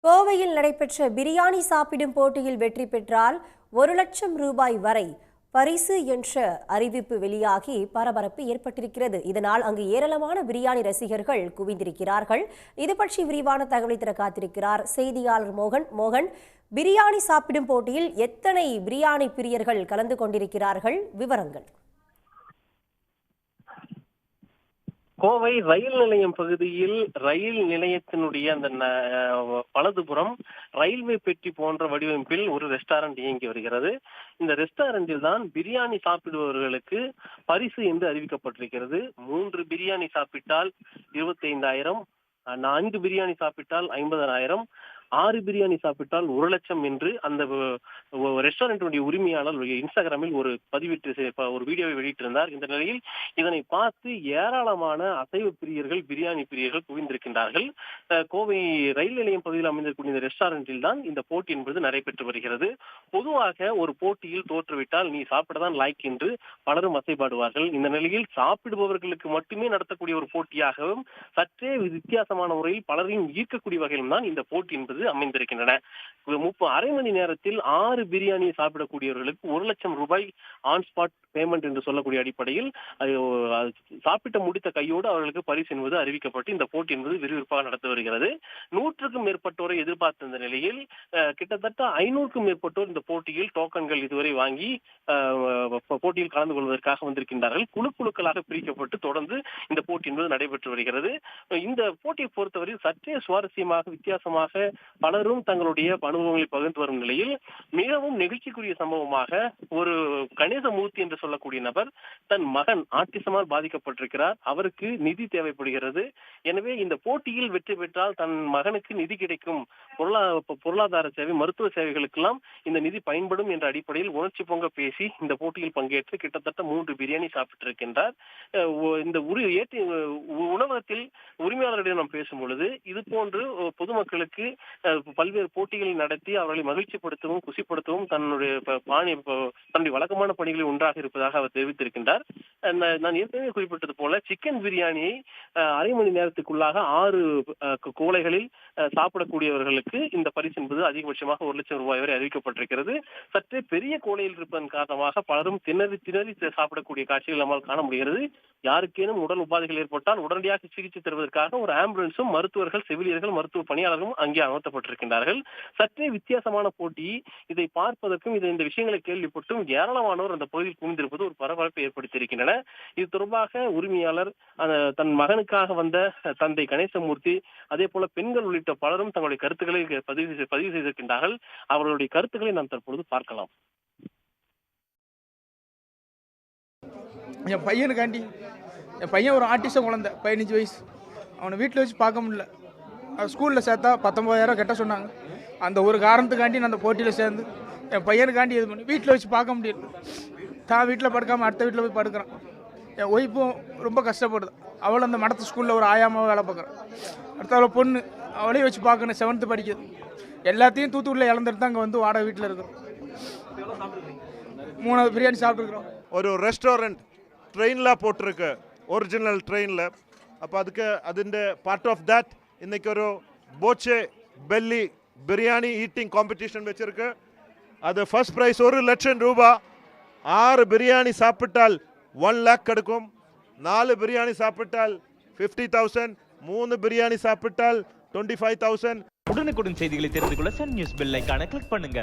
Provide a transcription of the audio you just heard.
கோவையில் நடைபெற்ற பிரியாணி சாப்பிடும் போட்டியில் வெற்றி பெற்றால் 1,00,000 ரூபாய் வரை பரிசு என்ற அறிவிப்பு வெளியாகி பரபரப்பு ஏற்பட்டிருக்கிறது. இதனால் அங்கு ஏராளமான பிரியாணி ரசிகர்கள் குவிந்திருக்கிறார்கள். இது பற்றி விரிவான தகவலை தர காத்திருக்கிறார் செய்தியாளர் மோகன். பிரியாணி சாப்பிடும் போட்டியில் எத்தனை பிரியாணி பிரியர்கள் கலந்து கொண்டிருக்கிறார்கள்? விவரங்கள். கோவை ரயில் நிலையம் பகுதியில் ரயில் நிலையத்தினுடைய அந்த வலதுபுறம் ரயில்வே பெட்டி போன்ற வடிவமைப்பில் ஒரு ரெஸ்டாரண்ட் இயங்கி வருகிறது. இந்த ரெஸ்டாரண்டில் தான் பிரியாணி சாப்பிடுபவர்களுக்கு பரிசு என்று அறிவிக்கப்பட்டிருக்கிறது. 3 பிரியாணி சாப்பிட்டால் 25,000, 4 பிரியாணி சாப்பிட்டால் 50,000, 6 பிரியாணி சாப்பிட்டால் 1,00,000 என்று அந்த ரெஸ்டாரண்டினுடைய உரிமையாளர் இன்ஸ்டாகிராமில் ஒரு வீடியோவை வெளியிட்டிருந்தார். இந்த நிலையில் இதனை பார்த்து ஏராளமான அசைவ பிரியர்கள், பிரியாணி பிரியர்கள் குவிந்திருக்கின்றார்கள். கோவை ரயில் நிலையம் பகுதியில் அமைந்திருக்கூடிய இந்த ரெஸ்டாரண்டில் தான் இந்த போட்டி என்பது நடைபெற்று வருகிறது. பொதுவாக ஒரு போட்டியில் தோற்றுவிட்டால் நீ சாப்பிடதான் லாய்க் என்று பலரும் அசைபாடுவார்கள். இந்த நிலையில் சாப்பிடுபவர்களுக்கு மட்டுமே நடத்தக்கூடிய ஒரு போட்டியாகவும் சற்றே வித்தியாசமான முறையில் பலரையும் ஈர்க்கக்கூடிய வகையிலும் தான் இந்த போட்டி என்பது அமைந்திருக்கின்றன. அரை மணி நேரத்தில் 6 பிரியாணி சாப்பிடக்கூடியவர்களுக்கு 1,00,000 ரூபாய் ஆன் ஸ்பாட் பேமெண்ட் என்று சொல்லக்கூடிய அடிப்படையில் சாப்பிட்ட முடித்த கையோடு அவர்களுக்கு பரிசு என்பது அறிவிக்கப்பட்டு இந்த போட்டி என்பது விறுவிறுப்பாக நடத்தி வருகிறது. 100க்கும் மேற்பட்டோரை எதிர்பார்த்த நிலையில் கிட்டத்தட்ட 500க்கும் மேற்பட்டோர் இந்த போட்டியில் டோக்கன்கள் இதுவரை வாங்கி போட்டியில் கலந்து கொள்வதற்காக வந்திருக்கின்றார்கள். குழுக்களாக பிரிக்கப்பட்டு தொடர்ந்து இந்த போட்டி என்பது நடைபெற்று வருகிறது. இந்த போட்டியை பொறுத்தவரை சற்றே சுவாரஸ்யமாக, வித்தியாசமாக பலரும் தங்களுடைய அனுபவங்களை பகிர்ந்து வரும் நிலையில் மிகவும் நெகிழ்ச்சிக்குரிய சம்பவமாக ஒரு கணேசமூர்த்தி என்று சொல்லக்கூடிய நபர் தன் மகன் ஆட்டிசமால் பாதிக்கப்பட்டிருக்கிறார். அவருக்கு நிதி தேவைப்படுகிறது. எனவே இந்த போட்டியில் வெற்றி பெற்றால் தன் மகனுக்கு நிதி கிடைக்கும், பொருளாதார சேவை, மருத்துவ சேவைகளுக்கெல்லாம் இந்த நிதி பயன்படும் என்ற அடிப்படையில் உணர்ச்சி பொங்க பேசி இந்த போட்டியில் பங்கேற்று கிட்டத்தட்ட 3 பிரியாணி சாப்பிட்டிருக்கின்றார். இந்த உணவகத்தில் உரிமையாளர்களிடம் நாம் பேசும் பொழுது இது போன்று பொதுமக்களுக்கு பல்வேறு போட்டிகளை நடத்தி அவர்களை மகிழ்ச்சிப்படுத்தவும், குசிப்படுத்தவும் தன்னுடைய வழக்கமான பணிகளில் ஒன்றாக இருப்பதாக அவர் தெரிவித்திருக்கின்றார். நான் ஏற்கனவே குறிப்பிட்டது போல சிக்கன் பிரியாணியை அரை மணி நேரத்துக்குள்ளாக 6 கோலைகளில் சாப்பிடக்கூடியவர்களுக்கு இந்த பரிசு என்பது அதிகபட்சமாக 1,00,000 ரூபாய் வரை அறிவிக்கப்பட்டிருக்கிறது. சற்றே பெரிய கோலையில் இருப்பதன் காரணமாக பலரும் திணறி சாப்பிடக்கூடிய காட்சிகள் நம்மால் காண முடிகிறது. யாருக்கேனும் உடல் உபாதைகள் ஏற்பட்டால் உடனடியாக சிகிச்சை தருவதற்காக ஒரு ஆம்புலன்ஸும், மருத்துவர்கள், செவிலியர்கள், மருத்துவ பணியாளர்களும் அங்கே அமர்த்தப்பட்டிருக்கின்றார்கள். சற்றே வித்தியாசமான போட்டி. இதை பார்ப்பதற்கும் இந்த விஷயங்களை கேள்விப்பட்டும் ஏராளமானோர் அந்த பகுதியில் குவிந்திருப்பது ஒரு பரபரப்பை ஏற்படுத்தியிருக்கின்றன. இது தொடர்பாக உரிமையாளர் தன் மகனுக்காக வந்த தந்தை கணேசமூர்த்தி, அதே போல பெண்கள் உள்ளிட்ட பலரும் தங்களுடைய கருத்துக்களை பதிவு செய்திருக்கின்றார்கள். அவர்களுடைய கருத்துக்களை நாம் தற்பொழுது பார்க்கலாம். என் பையன் ஒரு ஆர்டிஸ்ட் குழந்தை, 15 வயசு. அவனை வீட்டில் வச்சு பார்க்க முடியல. ஸ்கூலில் சேர்த்தா 19,000 கட்ட சொன்னாங்க. அந்த ஒரு காரணத்துக்காண்டி நான் அந்த போட்டியில் சேர்ந்து என் பையனுக்காண்டி இது பண்ணி வீட்டில் வச்சு பார்க்க முடியல. தான் வீட்டில் படுக்காமல் அடுத்த வீட்டில் போய் படுக்கிறான். என் ஒய்ஃபும் ரொம்ப கஷ்டப்படுது. அவளும் அந்த மடத்து ஸ்கூலில் ஒரு ஆயாமாவை வேலை பார்க்குறான். அடுத்த அவளை பொண்ணு, அவளையும் வச்சு பார்க்கணும், 7th படிக்குது. எல்லாத்தையும் தூத்துக்குடியில் இழந்துட்டு தான் அங்கே வந்து வாடகை வீட்டில் இருக்கிறோம். 3 பிரியாணி சாப்பிட்டுருக்குறோம். ഒരു റെസ്റ്റോറൻറ്റ് ട്രെയിനിലാണ് പോട്ടിருக்கு, ഒറിജിനൽ ട്രെയിനിൽ. അപ്പോൾ അതിൻ്റെ പാർട്ട് ഓഫ് ദാറ്റ് ഇന്നേക്കൊരു Boche belly biryani eating competition വെച്ചിருக்கு. அது ஃபர்ஸ்ட் ப்ரைஸ் 1,00,000 ரூபாய். 6 பிரியாணி சாப்பிட்டால் 1 lakh கிடைக்கும். 4 பிரியாணி சாப்பிட்டால் 50,000, 3 பிரியாணி சாப்பிட்டால் 25,000. உடனுக்குடன் செய்திகளை தெரிந்து கொள்ள சன் நியூஸ் பெல் ஐகானை கிளிக் பண்ணுங்க.